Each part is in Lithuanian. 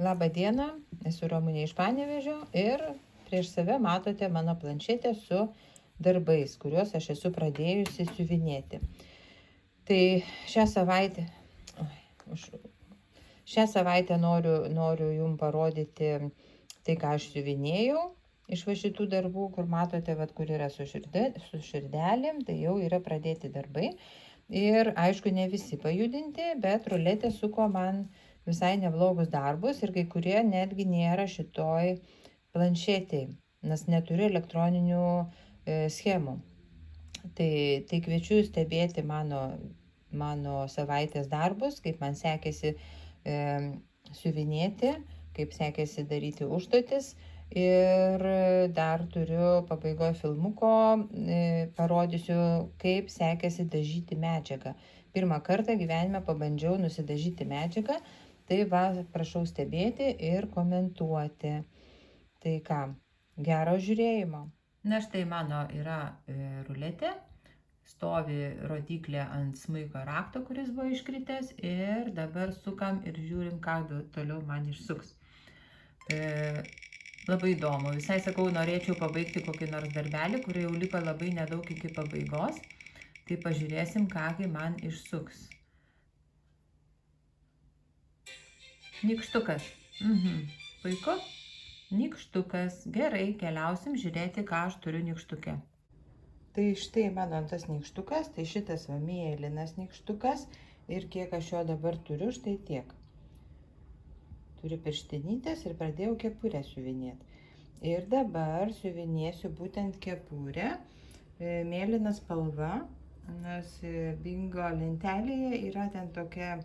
Labą dieną, esu Ramunė iš Panevėžio ir prieš save matote mano planšetę su darbais, kuriuos aš esu pradėjusi siuvinėti. Tai šią savaitę noriu jums parodyti tai, ką aš siuvinėjau iš va šitų darbų, kur matote, kur yra su širdelėm, tai jau yra pradėti darbai. Ir aišku, ne visi pajudinti, bet ruletė suko man visai neblogus darbus ir kai kurie netgi nėra šitoj planšetėj, nes neturiu elektroninių schemų. Tai kviečiu stebėti mano savaitės darbus, kaip man sekėsi siuvinėti, kaip sekėsi daryti užduotis. Ir dar turiu pabaigoje filmuko, parodysiu, kaip sekėsi dažyti medžiagą. Pirmą kartą gyvenime pabandžiau nusidažyti medžiagą, tai va, prašau stebėti ir komentuoti. Tai ką, gero žiūrėjimo. Na štai mano yra ruletė, stovi rodyklė ant smuiko rakto, kuris buvo iškritęs, ir dabar sukam ir žiūrim, ką toliau man išsuks. Labai įdomu, visai sakau, norėčiau pabaigti kokį nors darbelį, kurio jau liko labai nedaug iki pabaigos, tai pažiūrėsim, kągi man išsuks. Nykštukas. Puiku. Nykštukas. Gerai, keliausim žiūrėti, ką aš turiu nykštuke. Tai štai mano tas nykštukas, tai šitas va mėlynas nykštukas ir kiek aš jo dabar turiu, štai tiek. Turiu pirštinytės ir pradėjau kepurę siuvinėti. Ir dabar siuvinėsiu būtent kepurę, mėlyna spalva, nes bingo lentelėje yra ten tokia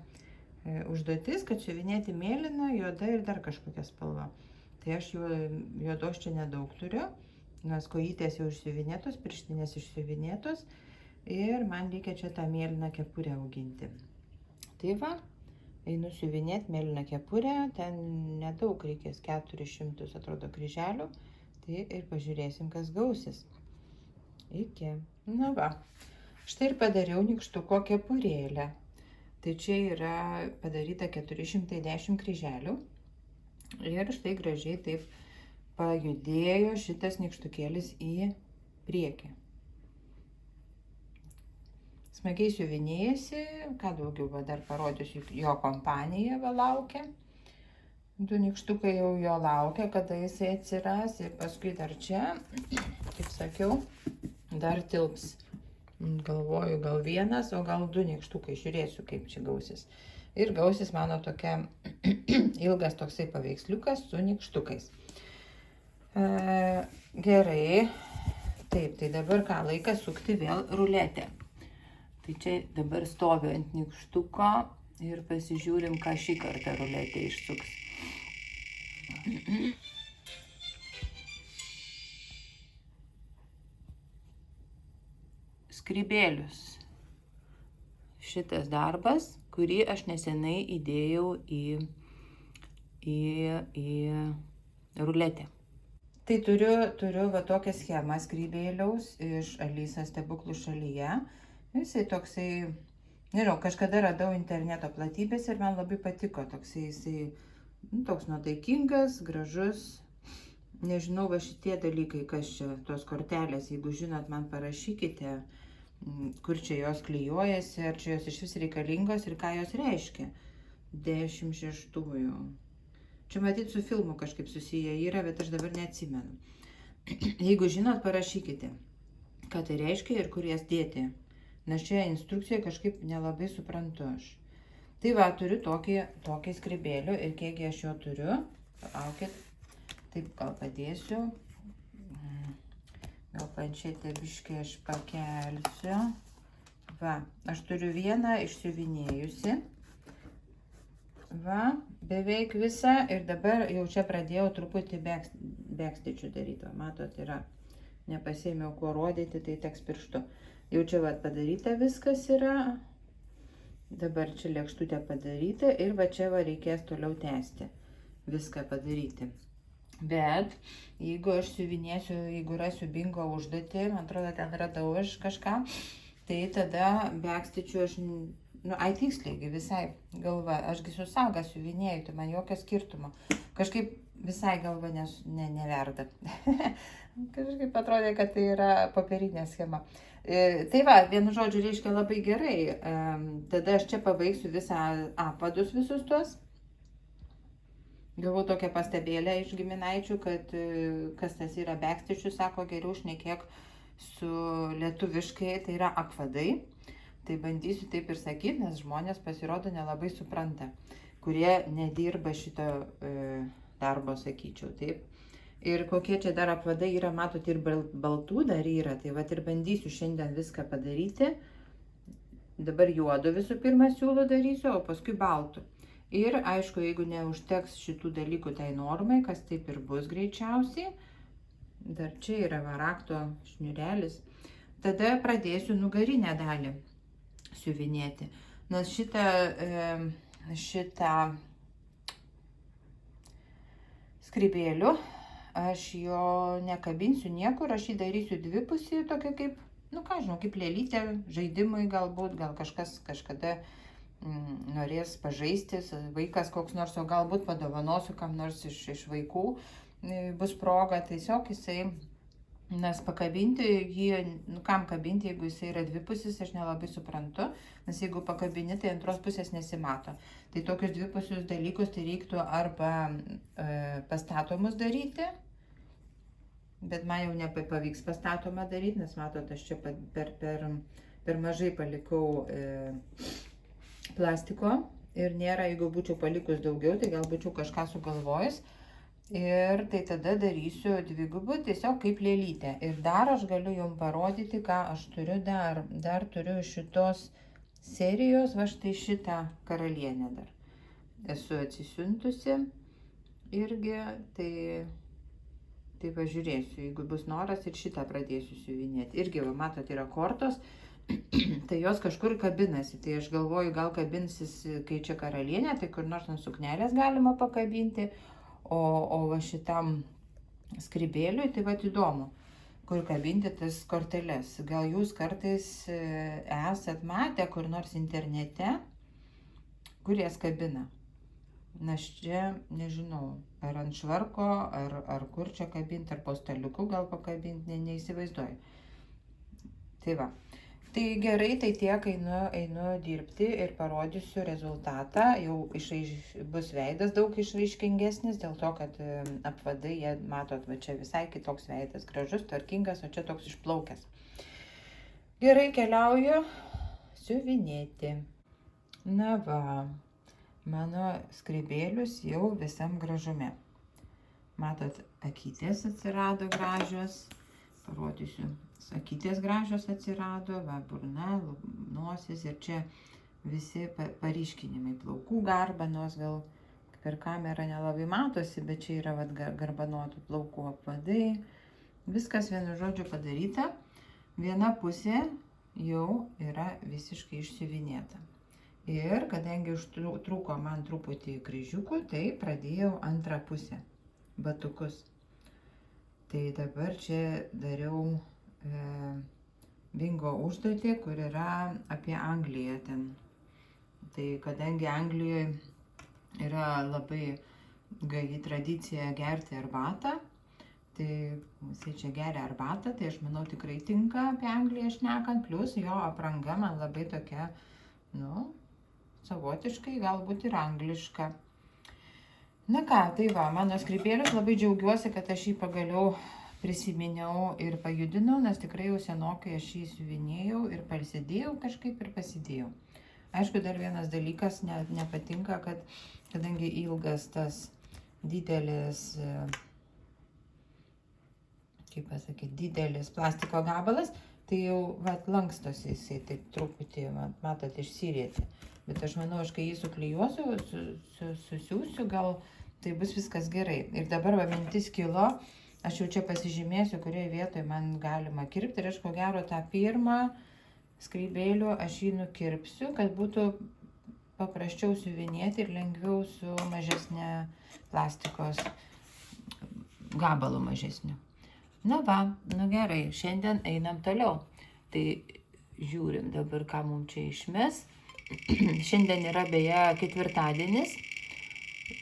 užduotis, kad siuvinėti mėlyną, juoda ir dar kažkokia spalva. Tai aš juodos čia nedaug turiu, nes kojytės jau išsiuvinėtos, pirštinės išsiuvinėtos ir man reikia čia tą mėlyną kepurę auginti. Tai va. Einu siuvinėti mėlyną kepurę, ten nedaug reikės, 400 atrodo kryželių, tai ir pažiūrėsim, kas gausis. Iki. Na va, štai ir padariau nykštuko kepurėlę. Tai čia yra padaryta 410 kryželių ir štai gražiai taip pajudėjo šitas nykštukėlis į priekį. Smagiai siuvinėjasi, ką daugiau dar parodysiu, jo kompanija laukia. 2 nykštukai jau jo laukia, kada jisai atsiras ir paskui dar čia, kaip sakiau, dar tilps. Galvoju, gal 1, o gal 2 nykštukai, žiūrėsiu, kaip čia gausis. Ir gausis mano tokia ilgas toksai paveiksliukas su nykštukais. Gerai, taip, tai dabar ką, laikas sukti vėl ruletę. Tai čia dabar stoviu ant nykštuko ir pasižiūrim, ką šį kartą ruletė išsuks. Skrybėlius. Šitas darbas, kurį aš nesenai įdėjau į ruletę. Tai turiu va tokią schemą skrybėliaus iš Alisos stebuklų šalyje. Jisai toksai, nežinau, kažkada radau interneto platybės ir man labai patiko. Jisai toks nuotaikingas, gražus. Nežinau, va šitie dalykai, kas čia, tos kortelės, jeigu žinot, man parašykite, kur čia jos klijuojasi, ar čia jos iš vis reikalingos ir ką jos reiškia. 16. Čia matyt su filmu kažkaip susiję yra, bet aš dabar neatsimenu. Jeigu žinot, parašykite, ką tai reiškia ir kur jas dėti. Nes čia instrukcijoje kažkaip nelabai suprantu aš. Tai va, turiu tokį skrybėlių ir kiek aš jo turiu. Palaukit, taip gal padėsiu. Gal planšetę biškį aš pakelsiu. Va, aš turiu vieną išsiuvinėjusi. Va, beveik visą ir dabar jau čia pradėjau truputį bekstičių daryti. Matot, yra, nepasėmiau kuo rodyti, tai teks pirštu. Jau čia va padaryta viskas yra, dabar čia lėkštutė padaryta ir va čia va reikės toliau tęsti viską padaryti. Bet jeigu aš siuvinėsiu, jeigu rasiu bingo užduotį, man atrodo ten radau aš kažką, tai tada bekstičių aš tiksliai, visai galva, ašgi su saga siuvinėju, tai man jokio skirtumo. Kažkaip visai galva neverda. Kažkaip atrodė, kad tai yra popierinė schema. Tai va, vienu žodžiu, reiškia labai gerai. Tada aš čia pabaigsiu visą apvadus visus tuos. Gavau tokią pastabėlę iš giminaičių, kad kas tas yra backstitchų, sako, geriau šnekėk su lietuviškai, tai yra apvadai. Tai bandysiu taip ir sakyti, nes žmonės pasirodo nelabai supranta, kurie nedirba šito darbo, sakyčiau, taip. Ir kokie čia dar apvadai yra, matot, ir baltų dar yra, tai va ir bandysiu šiandien viską padaryti. Dabar juodu visų pirma siūlo darysiu, o paskui baltų. Ir aišku, jeigu neužteks šitų dalykų tai normai, kas taip ir bus greičiausiai, dar čia yra varakto šniurelis, tada pradėsiu nugarinę dalį siuvinėti. Nes šitą skrybėlių aš jo nekabinsiu niekur, aš jį darysiu dvipusį, tokia kaip, kaip lėlytė, žaidimui galbūt, gal kažkas kažkada norės pažaisti, vaikas koks nors, o galbūt padovanosiu kam nors iš vaikų, bus proga, tiesiog jisai, nes pakabinti jį, kam kabinti, jeigu jisai yra dvipusis, aš nelabai suprantu, nes jeigu pakabini, tai antros pusės nesimato. Tai tokius dvipusius dalykus tai reiktų arba pastatomus daryti, bet man jau nepavyks pastatomą daryti, nes matot, aš čia per mažai palikau plastiko ir nėra, jeigu būčiau palikus daugiau, tai gal būčiau kažką sugalvojus. Ir tai tada darysiu dvigubų, tiesiog kaip lėlytę. Ir dar aš galiu jums parodyti, ką aš turiu dar. Dar turiu šitos serijos, va štai šitą karalienę dar. Esu atsisiuntusi irgi, tai pažiūrėsiu, jeigu bus noras ir šitą pradėsiu siuvinėti. Irgi, va, matot, yra kortos. Tai jos kažkur kabinasi, tai aš galvoju, gal kabinsis, kai čia karalienė, tai kur nors ant suknelės galima pakabinti, o va šitam skrybėliui, tai va įdomu, kur kabinti tas korteles. Gal jūs kartais esat matę kur nors internete, kur jas kabina. Na čia nežinau, ar ant švarko, ar kur čia kabinti, ar po staliuku gal pakabinti, neįsivaizduoju. Tai va. Tai gerai, tai tiek einu dirbti ir parodysiu rezultatą. Jau bus veidas daug išraiškingesnis, dėl to, kad apvadai, jie, matot, va čia visai kitoks veidas, gražus, tvarkingas, o čia toks išplaukęs. Gerai, keliauju siuvinėti. Na va, mano skrybėlius jau visam gražume. Matot, akytės atsirado gražios, parodysiu. Akytės gražios atsirado, va, burna, nosis ir čia visi paryškinimai, plaukų garbanos, gal per kamerą nelabai matosi, bet čia yra vat, garbanotų plaukų apvadai. Viskas vienu žodžiu padaryta. Viena pusė jau yra visiškai išsiuvinėta. Ir kadangi užtruko man truputį kryžiukų, tai pradėjau antrą pusę, batukus. Tai dabar čia dariau bingo užduotį, kur yra apie Angliją ten. Tai kadangi Anglijoje yra labai gaji tradicija gerti arbatą, tai jisai čia geria arbatą, tai aš manau tikrai tinka apie Angliją šnekant, plus jo apranga man labai tokia, savotiškai galbūt ir angliška. Na ką, tai va, mano skrybėlius, labai džiaugiuosi, kad aš jį pagaliau prisiminiau ir pajudinau, nes tikrai jau senokai aš jį siuvinėjau ir pasidėjau kažkaip ir pasidėjau. Aišku, dar vienas dalykas nepatinka, kad kadangi ilgas tas didelis, didelis plastiko gabalas, tai jau lankstosi jisai taip truputį, matot, išsirieti. Bet aš manau, kai jį suklijuosiu, susiūsiu, gal tai bus viskas gerai. Ir dabar mintis kilo, aš jau čia pasižymėsiu, kurioje vietoje man galima kirpti. Ir aš ko gero tą pirmą skrybėlių aš jį nukirpsiu, kad būtų paprasčiau siuvinėti ir lengviau su mažesnė plastikos gabalu mažesniu. Na va, gerai, šiandien einam toliau. Tai žiūrim dabar, ką mums čia išmes. Šiandien yra beje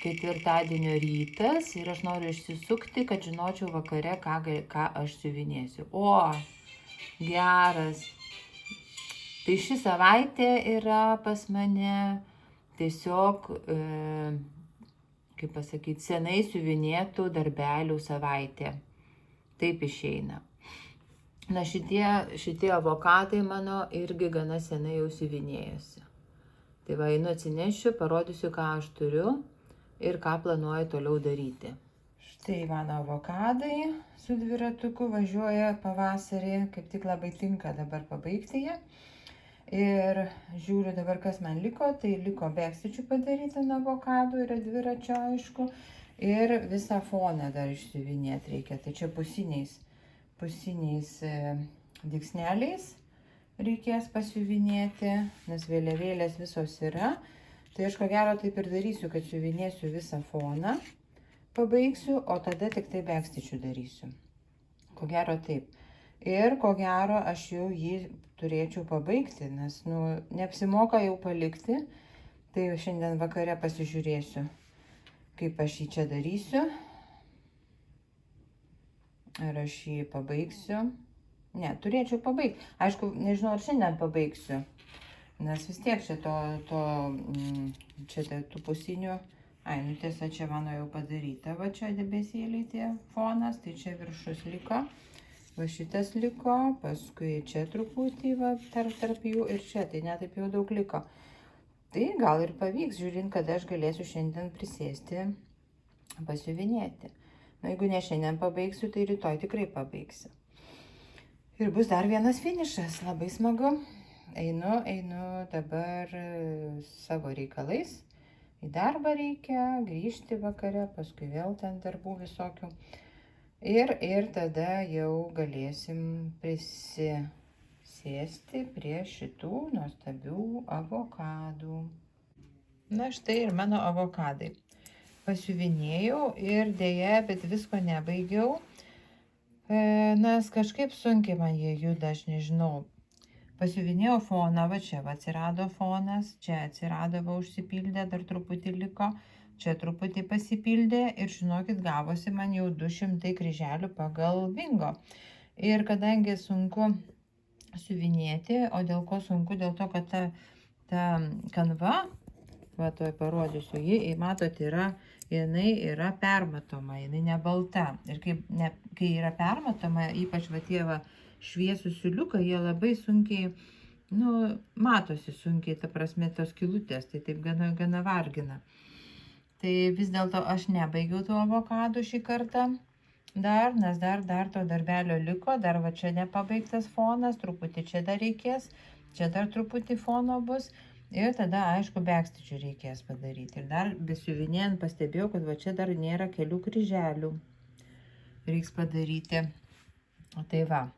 ketvirtadienio rytas ir aš noriu išsisukti, kad žinočiau vakare, ką aš siuvinėsiu. O, geras. Tai ši savaitė yra pas mane tiesiog, kaip pasakyti, senai siuvinėtų darbelių savaitė. Taip išeina. Na, šitie avokadai mano irgi gana senai jau siuvinėjusi. Tai va, einu atsinešiu, parodysiu, ką aš turiu ir ką planuoju toliau daryti. Štai mano avokadai su dviratuku važiuoja pavasarį, kaip tik labai tinka dabar pabaigti ją. Ir žiūriu dabar, kas man liko, tai liko bekstičių padaryti ant avokadų ir dviračio, aišku. Ir visą foną dar išsiuvinėti reikia, tai čia pusiniais dygsneliais reikės pasiuvinėti, nes vėliavėlės visos yra. Tai aš ko gero taip ir darysiu, kad siuvinėsiu visą foną, pabaigsiu, o tada tik tai bekstičių darysiu. Ko gero taip. Ir ko gero aš jau jį turėčiau pabaigti, nes neapsimoka jau palikti. Tai šiandien vakare pasižiūrėsiu, kaip aš jį čia darysiu. Ar aš jį pabaigsiu. Ne, turėčiau pabaigti. Aišku, nežinau, ar šiandien pabaigsiu. Nes vis tiek čia tų pusinių. Tiesa, čia mano jau padaryta. Va čia debesėliai tie fonas. Tai čia viršus liko. Va šitas liko. Paskui čia truputį va, tarp jų ir čia. Tai netaip jau daug liko. Tai gal ir pavyks, žiūrint, kad aš galėsiu šiandien prisėsti pasiuvinėti. Jeigu ne šiandien pabaigsiu, tai rytoj tikrai pabaigsiu. Ir bus dar vienas finišas, labai smagu. Einu dabar savo reikalais. Į darbą reikia, grįžti vakare, paskui vėl ten darbų visokių. Ir tada jau galėsim prisisėsti prie šitų nuostabių avokadų. Na štai ir mano avokadai. Pasiuvinėjau ir dėja, bet visko nebaigiau. Nes kažkaip sunkiai man jie juda, aš nežinau. Pasiuvinėjau foną, va čia va atsirado fonas, čia atsirado, va užsipildė, dar truputį liko, čia truputį pasipildė ir žinokit, gavosi man jau 200 kryželių pagal bingo. Ir kadangi sunku siuvinėti, o dėl ko sunku, dėl to, kad ta kanva, va toj parodysiu, matot, jinai yra permatoma, jinai ne balta. Ir kai yra permatoma, ypač va tie šviesų siuliukai, jie labai sunkiai, matosi sunkiai, ta prasme, tos skylutės, tai taip gana vargina. Tai vis dėlto aš nebaigiau tų avokadų šį kartą nes dar to darbelio liko, dar va čia nepabaigtas fonas, truputį čia dar reikės, čia dar truputį fono bus. Ir tada, aišku, bekstičių reikės padaryti. Ir dar besiuvinėjant pastebėjau, kad va čia dar nėra kelių kryželių. Reiks padaryti. Tai va.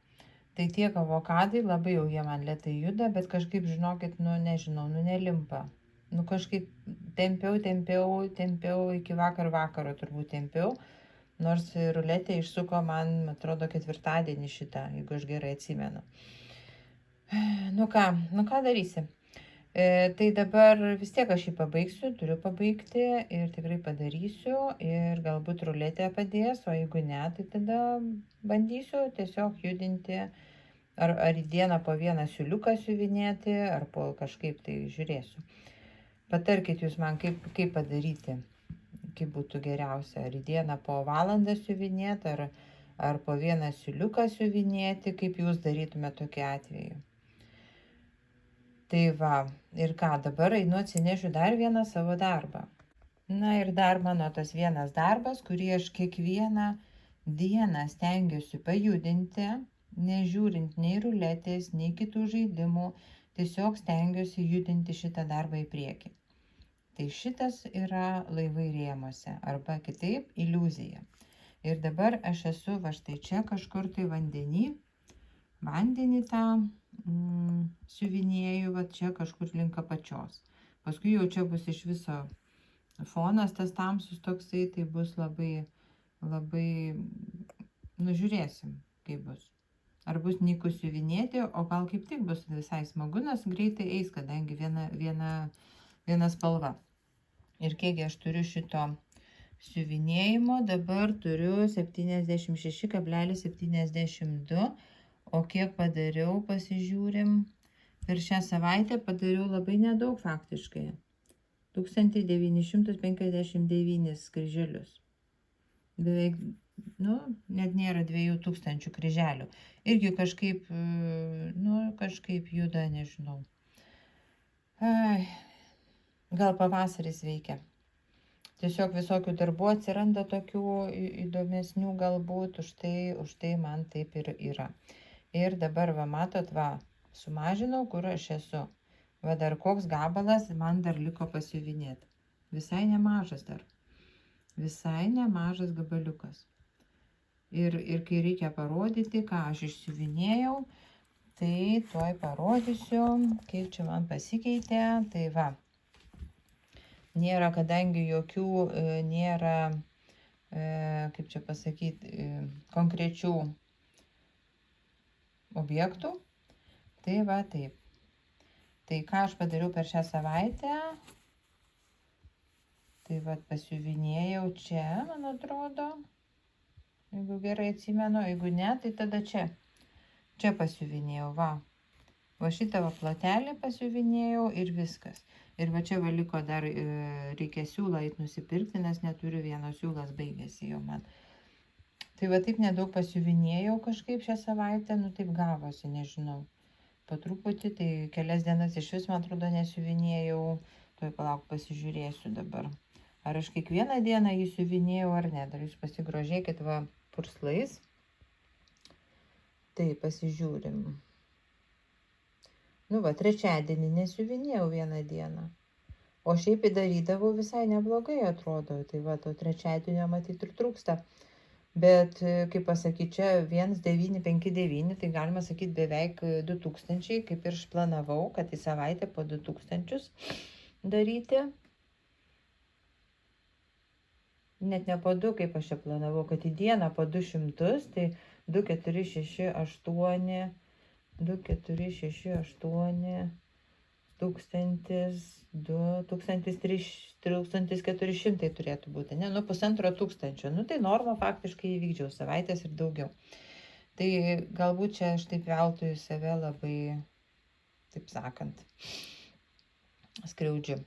Tai tiek avokadai, labai jau jie man lėtai juda, bet kažkaip, žinokit, nežinau, nelimpa. Kažkaip tempiau, iki vakaro turbūt tempiau. Nors ruletė išsuko man, atrodo, ketvirtadienį šitą, jeigu aš gerai atsimenu. Ką darysi? Tai dabar vis tiek aš jį pabaigsiu, turiu pabaigti ir tikrai padarysiu ir galbūt ruletė padės, o jeigu ne, tai tada bandysiu tiesiog judinti ar į dieną po vieną siuliuką siuvinėti, ar po kažkaip tai žiūrėsiu. Patarkit jūs man, kaip padaryti, kaip būtų geriausia, ar į dieną po valandą siuvinėti, ar po vieną siuliuką siuvinėti, kaip jūs darytume tokiu atveju. Tai va, ir ką, dabar einu atsinešiu dar vieną savo darbą. Na ir dar mano tas vienas darbas, kurį aš kiekvieną dieną stengiuosi pajudinti, nežiūrint nei ruletės, nei kitų žaidimų, tiesiog stengiuosi judinti šitą darbą į priekį. Tai šitas yra laivai rėmuose, arba kitaip iliuzija. Ir dabar aš esu va štai čia kažkur tai vandenį tą siuvinėju, va čia kažkur link apačios. Paskui jau čia bus iš viso fonas tas tamsus toksai, tai bus labai, žiūrėsim, kaip bus. ar bus nyku siuvinėti, o gal kaip tik bus visai smagu, nes greitai eis, kadangi viena spalva. Ir kiek aš turiu šito siuvinėjimo, dabar turiu 76,72, o kiek padariau, pasižiūrim. Per šią savaitę padariau labai nedaug faktiškai. 1959 kryželius. Beveik, net nėra 2000 kryželių. Irgi kažkaip, kažkaip juda, nežinau. Gal pavasaris veikia. Tiesiog visokių darbų atsiranda tokių įdomesnių galbūt, už tai man taip ir yra. Ir dabar, va, matot, sumažinau, kur aš esu. Va, dar koks gabalas man dar liko pasiuvinėti. Visai nemažas dar. Visai nemažas gabaliukas. Ir kai reikia parodyti, ką aš išsiuvinėjau, tai tuoj parodysiu, kaip čia man pasikeitė. Tai va, nėra, kadangi jokių nėra, kaip čia pasakyti, konkrečių objektų. Tai va, taip. Tai ką aš padariau per šią savaitę, tai va, pasiuvinėjau čia, man atrodo, jeigu gerai atsimenu, jeigu ne, tai tada čia pasiuvinėjau, va. Va šitą va plotelį pasiuvinėjau ir viskas. Ir va čia va liko dar, reikia siūlą eit nusipirkti, nes neturiu, vienos siūlas baigėsi jau man. Tai va taip nedaug pasiuvinėjau kažkaip šią savaitę, taip gavosi, nežinau. Po truputį, tai kelias dienas iš vis, man atrodo, nesiuvinėjau. Tuoj palauk, pasižiūrėsiu dabar. Ar aš kiekvieną dieną jį siuvinėjau ar ne. Dar jūs pasigrožėkit va purslais. Tai pasižiūrim. Va, trečiadienį nesiuvinėjau vieną dieną. O šiaip įdarydavau visai neblogai, atrodo. Tai va, to trečiadienio matyti ir trūksta. Bet, kaip pasakyti, čia 1959, tai galima sakyti beveik 2000, kaip ir išplanavau, kad į savaitę po 2000 daryti. Net ne po 2, kaip aš čia planavau, kad į dieną po 200, tai 2, 4, 6, 8, 2, 4, 6, 8, 1400 turėtų būti, ne, 1500, tai norma faktiškai įvykdžiau savaitės ir daugiau. Tai galbūt čia aš taip veltui save labai, taip sakant, skriaudžiu.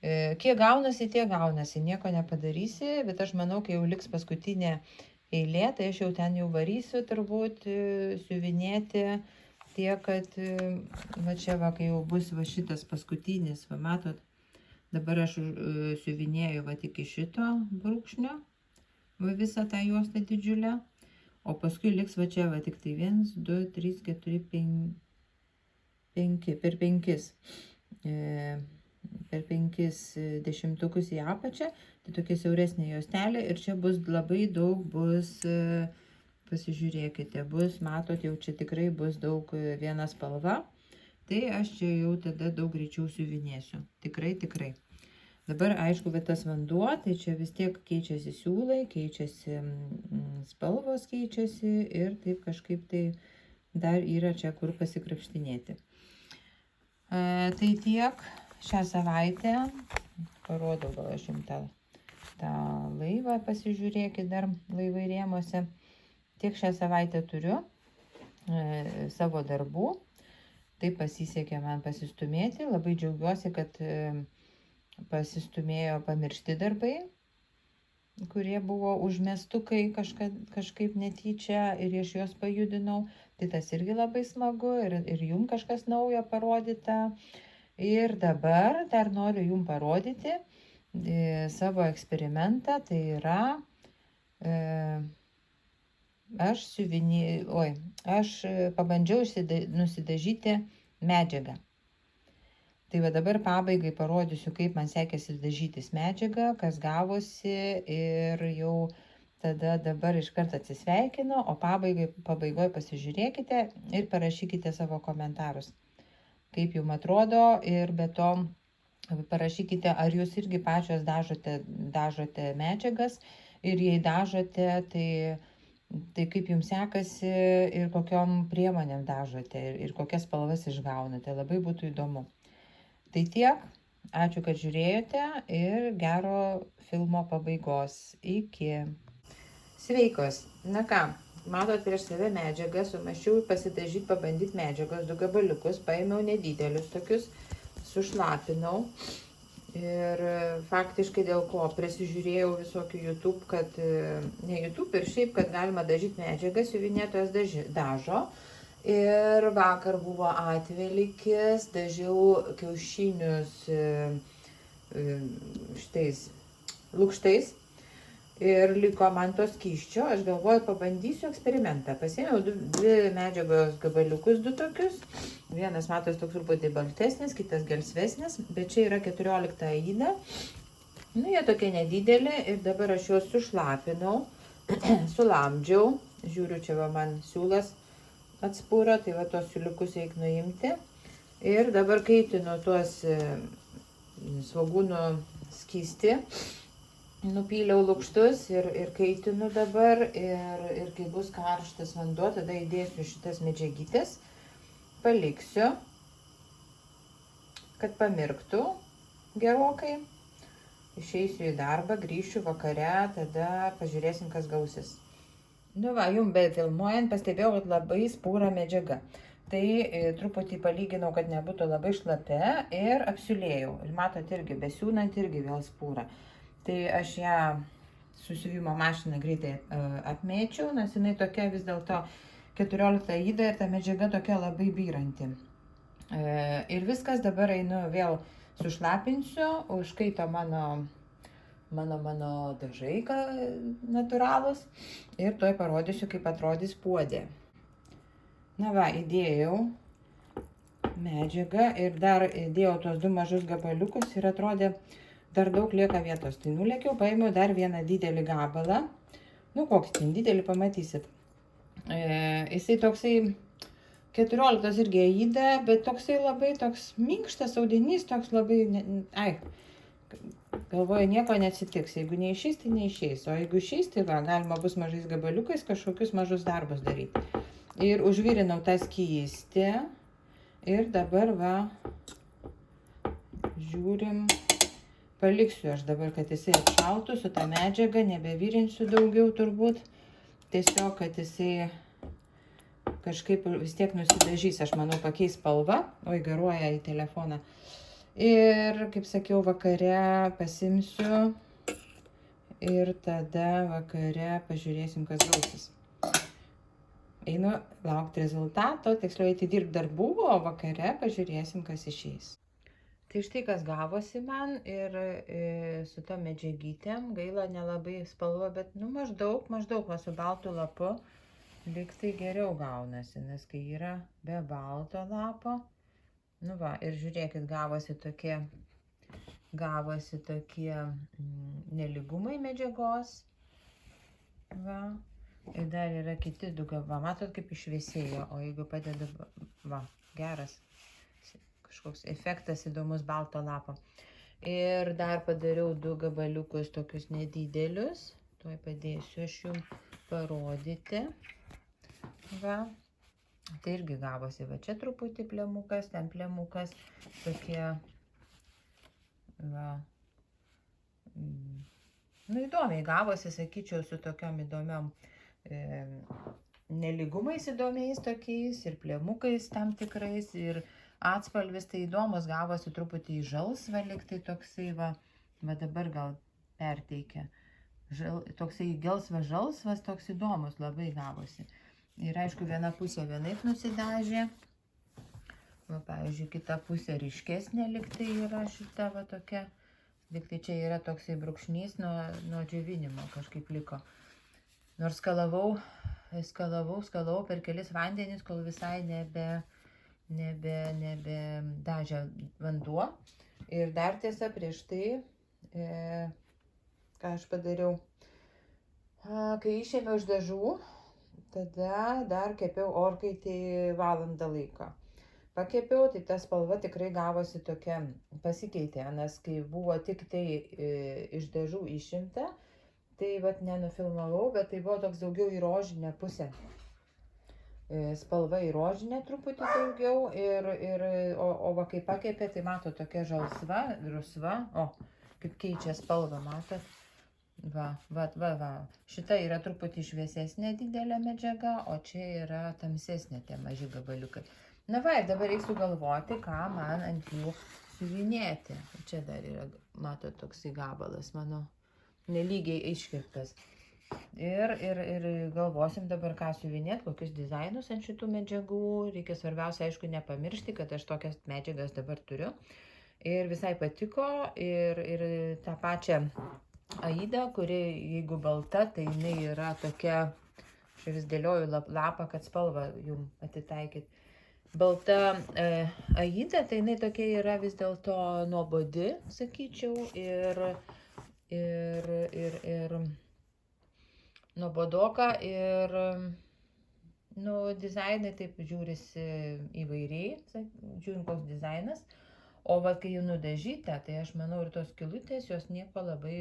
Kiek gaunasi, tiek gaunasi, nieko nepadarysi, bet aš manau, kai jau liks paskutinė eilė, tai aš jau ten jau varysiu turbūt siuvinėti. Tiek, kad va čia va, kai jau bus va šitas paskutinis, va matot, dabar aš siuvinėjau va tik iš šito brūkšnio, va visą tą juostą didžiulę, o paskui liks va čia va tik tai 1, 2, 3, 4, 5, per 5 dešimtukus į apačią, tai tokia siauresnė juostelė ir čia bus labai daug, bus... Pasižiūrėkite, bus, matot, jau čia tikrai bus daug viena spalva, tai aš čia jau tada daug greičiau siuvinėsiu. Tikrai. Dabar, aišku, bet tas vanduo, tai čia vis tiek keičiasi siūlai, keičiasi spalvos, keičiasi ir taip kažkaip tai dar yra čia kur pasikrapštinėti. Tai tiek šią savaitę, parodau, gal aš jums tą laivą, pasižiūrėkit dar laivai rėmuose. Tiek šią savaitę turiu savo darbų, taip pasisekė man pasistumėti, labai džiaugiuosi, kad pasistumėjo pamiršti darbai, kurie buvo užmestukai kažkaip netyčia ir aš juos pajudinau, tai tas irgi labai smagu ir jums kažkas naujo parodyta. Ir dabar dar noriu jums parodyti savo eksperimentą, tai yra... Aš pabandžiau nusidažyti medžiagą. Tai va dabar pabaigai parodysiu, kaip man sekėsi dažytis medžiagą, kas gavosi ir jau tada dabar iškart atsisveikinu, o pabaigoje pasižiūrėkite ir parašykite savo komentarus, kaip jums atrodo ir be to parašykite, ar jūs irgi pačios dažote medžiagas ir jei dažote, tai Tai kaip jums sekasi ir kokiom priemonėm dažote ir kokias spalvas išgaunate, labai būtų įdomu. Tai tiek, ačiū, kad žiūrėjote ir gero filmo pabaigos. Iki. Sveikos. Na ką, matot prieš save medžiagą, sumašiau pasidažyti, pabandyti medžiagos, 2 gabaliukus, paėmiau nedidelius tokius, sušlapinau. Ir faktiškai dėl ko prisižiūrėjau visokių YouTube, kad, ne YouTube ir šiaip, kad galima dažyti medžiagas, siuvinėtojas dažo. Ir vakar buvo atvelykis, dažiau kiaušinius šitais lukštais. Ir liko man to skysčio, aš galvoju, pabandysiu eksperimentą. Pasėmiau 2 medžiagos gabaliukus, 2 tokius. Vienas matos toks truputį baltesnis, kitas gelsvesnis, bet čia yra 14 aida. Nu, jie tokie nedideli ir dabar aš juos sušlapinau, sulamdžiau. Žiūriu, čia va man siūlas atspūro, tai va tos siūliukus reikia nuimti. Ir dabar kaitinu tuos svogūnų skystį. Nupyliau lukštus ir kaitinu dabar ir kai bus karštas vanduo, tada įdėsiu šitas medžiagytes, paliksiu, kad pamirktų gerokai, išeisiu į darbą, grįšiu vakare, tada pažiūrėsim, kas gausis. Nu va, jums befilmuojant pastebėjau, kad labai spūra medžiaga. Tai truputį palyginau, kad nebūtų labai šlapia ir apsiulėjau. Ir matot irgi, besiūnant irgi vėl spūra. Tai aš ją susiuvimo mašiną greitai apmėčiau, nes jinai tokia vis dėlto 14 aida ir ta medžiaga tokia labai byranti. Ir viskas dabar einu vėl sušlapinsiu, užkaito mano dažai natūralūs ir toj parodysiu, kaip atrodys puodė. Na va, įdėjau medžiagą ir dar įdėjau tos 2 mažus gabaliukus ir atrodė, dar daug lieka vietos. Tai nulėkiau, paėmiau dar vieną didelį gabalą. Nu, koks ten didelį, pamatysit. Jisai toksai 14 irgi aida, bet toksai labai toks minkštas audinys, toks labai, galvoju, nieko neatsitiks. Jeigu neišeis, tai neišeis. O jeigu išeis, tai va, galima bus mažais gabaliukais kažkokius mažus darbus daryti. Ir užvirinau tą skystį. Ir dabar va, žiūrim. Paliksiu aš dabar, kad jisai atšaltų su tą medžiagą, nebevirinsiu daugiau turbūt. Tiesiog, kad jisai kažkaip vis tiek nusidažys, aš manau, pakeis spalvą. Oi, garuoja į telefoną. Ir, kaip sakiau, vakare pasimsiu ir tada vakare pažiūrėsim, kas gausis. Einu laukti rezultato, tiksliau eiti dirbti darbų, o vakare pažiūrėsim, kas išeis. Tai štai kas gavosi man ir su to medžiagytėm, gaila nelabai spalva, bet nu maždaug va su baltu lapu lyg tai geriau gaunasi, nes kai yra be balto lapo, nu va, ir žiūrėkit, gavosi tokie nelygumai medžiagos, va, ir dar yra kiti 2 gabaliukai, matot kaip išvėsėjo, o jeigu padedu, va, geras. Kažkoks efektas įdomus balto lapo. Ir dar padariau 2 gabaliukus tokius nedidelius. Tuoj padėsiu aš jums parodyti. Va. Tai irgi gavosi. Va čia truputį plemukas, ten plemukas. Tokie. Va. Nu įdomiai gavosi, sakyčiau, su tokiom įdomiom nelygumais įdomiais tokiais ir plemukais tam tikrais. Ir atspalvis tai įdomus gavosi truputį į žalsvą, lyg tai toksai va dabar gal perteikia. Toksai gelsvas žalsvas, toks įdomus labai gavosi. Ir aišku, viena pusė vienaip nusidažė. Va, pavyzdžiui, kita pusė ryškesnė, lyg tai yra šita va tokia. Lyg tai čia yra toksai brūkšnys nuo džiovinimo kažkaip liko. Nors skalavau per kelis vandenis, kol visai nebedažė vanduo. Ir dar tiesa prieš tai, ką aš padariau, kai išėmiau iš dažų, tada dar kepiau orkaitį valandą laiko. Pakepiau, tai ta spalva tikrai gavosi tokia, pasikeitė, nes kai buvo tik tai iš dažų išimta, Tai vat nenufilmavau, bet tai buvo toks daugiau į rožinę pusę. Spalva į rožinę truputį daugiau o va kai pakepė, tai mato tokia žalsva, rusva, kaip keičia spalvą, matot? Va. Šita yra truputį šviesesnė didelė medžiaga, o čia yra tamsesnė tie maži gabaliukai. Na va, ir dabar reiks sugalvoti, ką man ant jų siuvinėti. Čia dar yra, matot, toksai gabalas mano nelygiai iškirptas. Ir galvosim dabar, ką siuvinėti, kokius dizainus ant šitų medžiagų. Reikia svarbiausia, aišku, nepamiršti, kad aš tokias medžiagas dabar turiu. Ir visai patiko. Ir tą pačią Aidą, kuri, jeigu balta, tai jinai yra tokia, aš vis dėlioju lapą, kad spalvą jum atitaikyt. Balta Aida, tai jinai tokia yra vis dėlto nuobodi, sakyčiau, ir nuobodoka ir dizainai taip žiūrisi įvairiai, žiūrint koks dizainas, o va kai jau nudažyta, tai aš manau ir tos skylutės jos nieko labai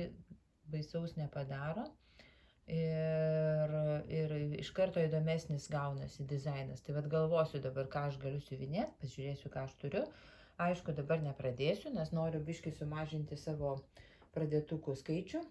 baisaus nepadaro ir iš karto įdomesnis gaunasi dizainas. Tai vat galvosiu dabar, ką aš galiu siuvinėti, pasižiūrėsiu, ką aš turiu. Aišku, dabar nepradėsiu, nes noriu biškį sumažinti savo pradėtukų skaičių.